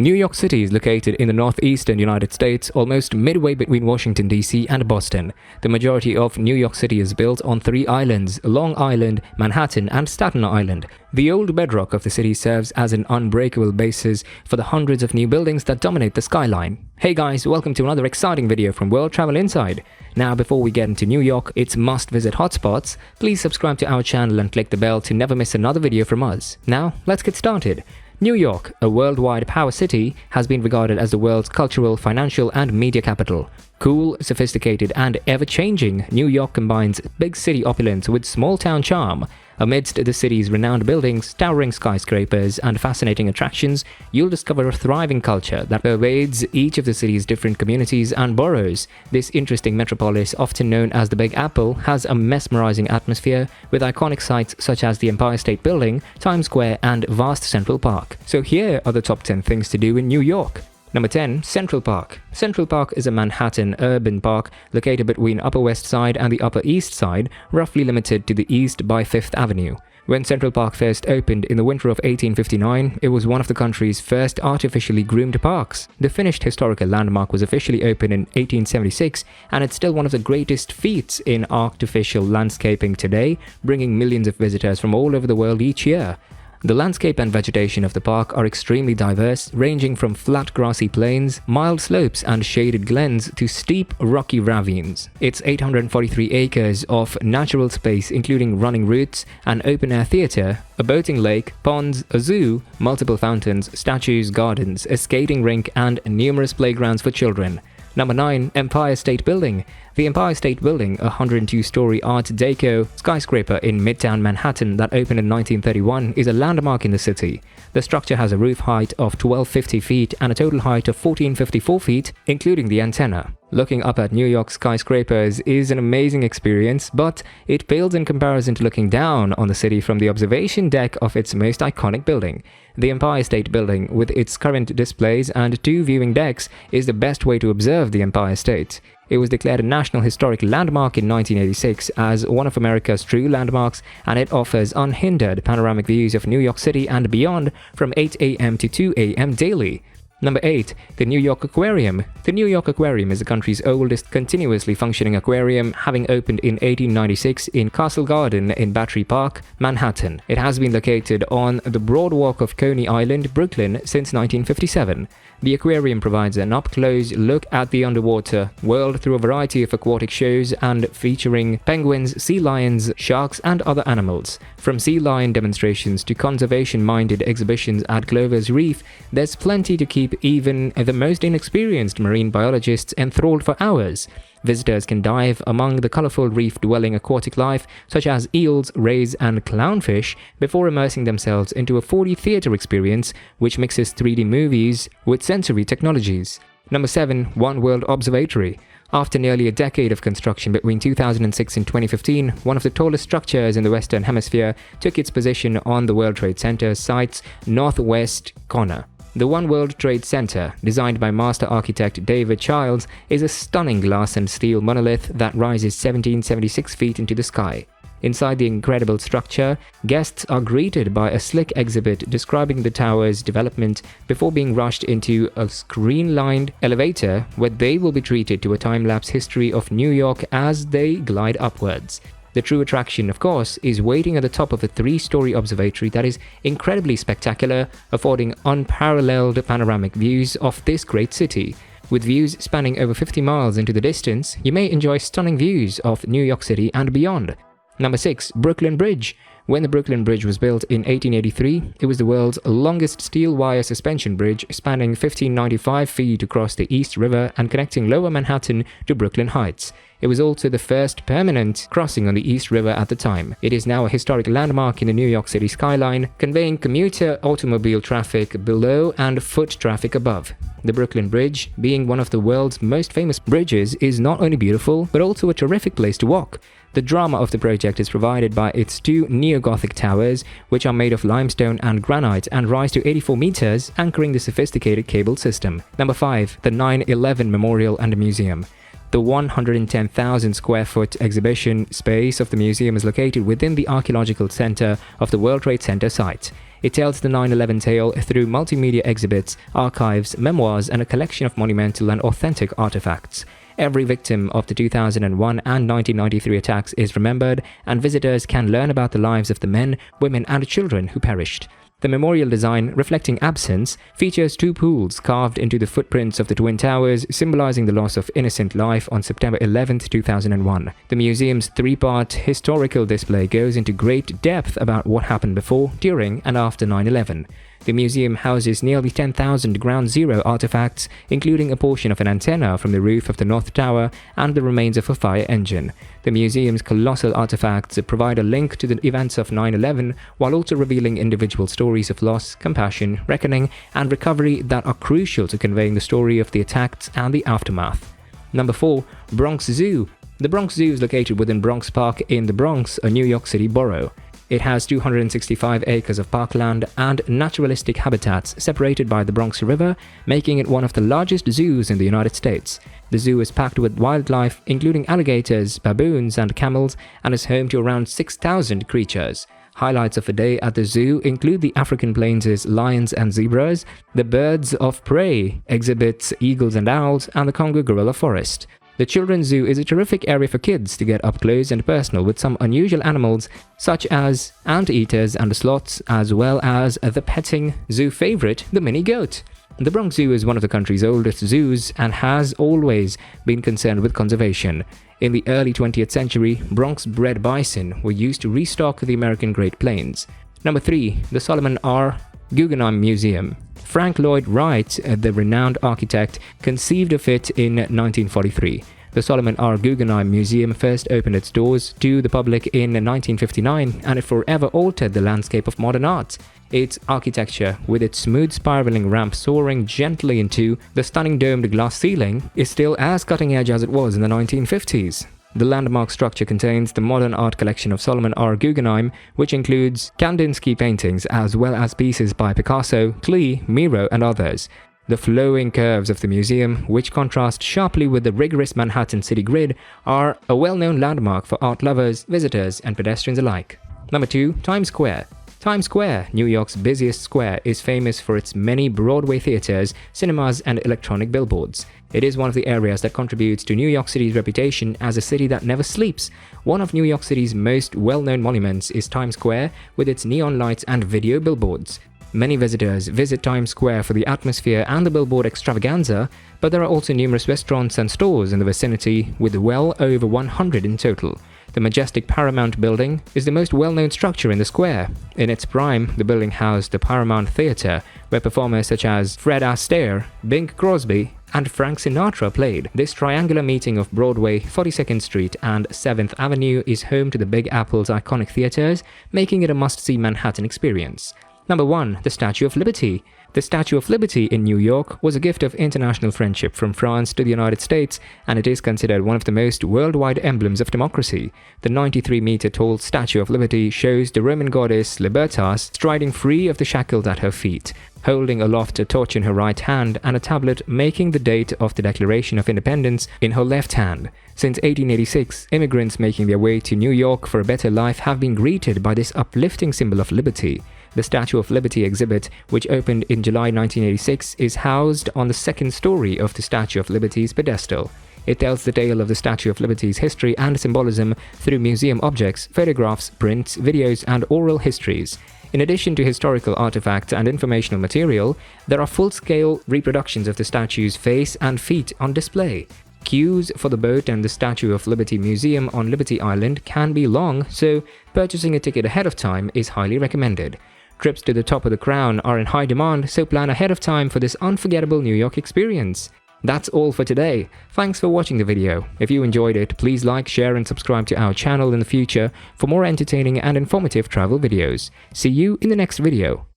New York City is located in the northeastern United States, almost midway between Washington, D.C. and Boston. The majority of New York City is built on three islands: Long Island, Manhattan, and Staten Island. The old bedrock of the city serves as an unbreakable basis for the hundreds of new buildings that dominate the skyline. Hey guys, welcome to another exciting video from World Travel Inside. Now, before we get into New York, its must-visit hotspots, please subscribe to our channel and click the bell to never miss another video from us. Now, let's get started. New York, a worldwide power city, has been regarded as the world's cultural, financial, and media capital. Cool, sophisticated, and ever-changing, New York combines big city opulence with small-town charm. Amidst the city's renowned buildings, towering skyscrapers, and fascinating attractions, you'll discover a thriving culture that pervades each of the city's different communities and boroughs. This interesting metropolis, often known as the Big Apple, has a mesmerizing atmosphere with iconic sites such as the Empire State Building, Times Square, and vast Central Park. So here are the top 10 things to do in New York. Number 10. Central Park. Central Park is a Manhattan urban park located between Upper West Side and the Upper East Side, roughly limited to the east by 5th Avenue. When Central Park first opened in the winter of 1859, it was one of the country's first artificially groomed parks. The finished historical landmark was officially opened in 1876, and it's still one of the greatest feats in artificial landscaping today, bringing millions of visitors from all over the world each year. The landscape and vegetation of the park are extremely diverse, ranging from flat grassy plains, mild slopes and shaded glens to steep rocky ravines. It's 843 acres of natural space, including running routes, an open-air theatre, a boating lake, ponds, a zoo, multiple fountains, statues, gardens, a skating rink, and numerous playgrounds for children. Number 9. Empire State Building. The Empire State Building, a 102-story Art Deco skyscraper in Midtown Manhattan that opened in 1931, is a landmark in the city. The structure has a roof height of 1,250 feet and a total height of 1,454 feet, including the antenna. Looking up at New York skyscrapers is an amazing experience, but it pales in comparison to looking down on the city from the observation deck of its most iconic building. The Empire State Building, with its current displays and 2 viewing decks, is the best way to observe the Empire State. It was declared a National Historic Landmark in 1986 as one of America's true landmarks, and it offers unhindered panoramic views of New York City and beyond from 8 a.m. to 2 a.m. daily. Number 8. The New York Aquarium. The New York Aquarium is the country's oldest continuously functioning aquarium, having opened in 1896 in Castle Garden in Battery Park, Manhattan. It has been located on the Boardwalk of Coney Island, Brooklyn since 1957. The aquarium provides an up-close look at the underwater world through a variety of aquatic shows and featuring penguins, sea lions, sharks, and other animals. From sea lion demonstrations to conservation-minded exhibitions at Glover's Reef, there's plenty to keep even the most inexperienced marine biologists enthralled for hours. Visitors can dive among the colorful reef-dwelling aquatic life such as eels, rays, and clownfish before immersing themselves into a 4D theater experience which mixes 3D movies with sensory technologies. Number 7. World Observatory. After nearly a decade of construction between 2006 and 2015, one of the tallest structures in the Western Hemisphere took its position on the World Trade Center site's northwest corner. The One World Trade Center, designed by master architect David Childs, is a stunning glass and steel monolith that rises 1,776 feet into the sky. Inside the incredible structure, guests are greeted by a slick exhibit describing the tower's development before being rushed into a screen-lined elevator where they will be treated to a time-lapse history of New York as they glide upwards. The true attraction, of course, is waiting at the top of a 3-story observatory that is incredibly spectacular, affording unparalleled panoramic views of this great city. With views spanning over 50 miles into the distance, you may enjoy stunning views of New York City and beyond. Number 6. Brooklyn Bridge. When the Brooklyn Bridge was built in 1883, it was the world's longest steel wire suspension bridge, spanning 1,595 feet across the East River and connecting Lower Manhattan to Brooklyn Heights. It was also the first permanent crossing on the East River at the time. It is now a historic landmark in the New York City skyline, conveying commuter automobile traffic below and foot traffic above. The Brooklyn Bridge, being one of the world's most famous bridges, is not only beautiful, but also a terrific place to walk. The drama of the project is provided by its 2 neo-Gothic towers, which are made of limestone and granite and rise to 84 meters, anchoring the sophisticated cable system. Number 5. The 9/11 Memorial and Museum. The 110,000 square foot exhibition space of the museum is located within the archaeological center of the World Trade Center site. It tells the 9/11 tale through multimedia exhibits, archives, memoirs, and a collection of monumental and authentic artifacts. Every victim of the 2001 and 1993 attacks is remembered, and visitors can learn about the lives of the men, women, and children who perished. The memorial design, reflecting absence, features 2 pools carved into the footprints of the Twin Towers, symbolizing the loss of innocent life on September 11, 2001. The museum's 3-part historical display goes into great depth about what happened before, during, and after 9/11. The museum houses nearly 10,000 Ground Zero artifacts, including a portion of an antenna from the roof of the North Tower and the remains of a fire engine. The museum's colossal artifacts provide a link to the events of 9/11 while also revealing individual stories of loss, compassion, reckoning, and recovery that are crucial to conveying the story of the attacks and the aftermath. Number 4. Bronx Zoo. The Bronx Zoo is located within Bronx Park in the Bronx, a New York City borough. It has 265 acres of parkland and naturalistic habitats separated by the Bronx River, making it one of the largest zoos in the United States. The zoo is packed with wildlife, including alligators, baboons, and camels, and is home to around 6,000 creatures. Highlights of a day at the zoo include the African plains' lions and zebras, the birds of prey exhibits eagles and owls, and the Congo gorilla forest. The Children's Zoo is a terrific area for kids to get up close and personal with some unusual animals such as anteaters and sloths, as well as the petting zoo favorite, the mini goat. The Bronx Zoo is one of the country's oldest zoos and has always been concerned with conservation. In the early 20th century, Bronx-bred bison were used to restock the American Great Plains. Number 3. The Solomon R. Guggenheim Museum. Frank Lloyd Wright, the renowned architect, conceived of it in 1943. The Solomon R. Guggenheim Museum first opened its doors to the public in 1959, and it forever altered the landscape of modern art. Its architecture, with its smooth spiraling ramp soaring gently into the stunning domed glass ceiling, is still as cutting edge as it was in the 1950s. The landmark structure contains the modern art collection of Solomon R. Guggenheim, which includes Kandinsky paintings as well as pieces by Picasso, Klee, Miro, and others. The flowing curves of the museum, which contrast sharply with the rigorous Manhattan city grid, are a well-known landmark for art lovers, visitors, and pedestrians alike. Number 2. Times Square. Times Square, New York's busiest square, is famous for its many Broadway theaters, cinemas, and electronic billboards. It is one of the areas that contributes to New York City's reputation as a city that never sleeps. One of New York City's most well-known monuments is Times Square, with its neon lights and video billboards. Many visitors visit Times Square for the atmosphere and the billboard extravaganza, but there are also numerous restaurants and stores in the vicinity, with well over 100 in total. The majestic Paramount Building is the most well-known structure in the square. In its prime, the building housed the Paramount Theater, where performers such as Fred Astaire, Bing Crosby, and Frank Sinatra played. This triangular meeting of Broadway, 42nd Street, and 7th Avenue is home to the Big Apple's iconic theaters, making it a must-see Manhattan experience. Number 1. The Statue of Liberty. The Statue of Liberty in New York was a gift of international friendship from France to the United States, and it is considered one of the most worldwide emblems of democracy. The 93-meter-tall Statue of Liberty shows the Roman goddess Libertas striding free of the shackles at her feet, holding aloft a torch in her right hand and a tablet making the date of the Declaration of Independence in her left hand. Since 1886, immigrants making their way to New York for a better life have been greeted by this uplifting symbol of liberty. The Statue of Liberty exhibit, which opened in July 1986, is housed on the second story of the Statue of Liberty's pedestal. It tells the tale of the Statue of Liberty's history and symbolism through museum objects, photographs, prints, videos, and oral histories. In addition to historical artifacts and informational material, there are full-scale reproductions of the statue's face and feet on display. Queues for the boat and the Statue of Liberty Museum on Liberty Island can be long, so purchasing a ticket ahead of time is highly recommended. Trips to the top of the Crown are in high demand, so plan ahead of time for this unforgettable New York experience. That's all for today. Thanks for watching the video. If you enjoyed it, please like, share, and subscribe to our channel in the future for more entertaining and informative travel videos. See you in the next video.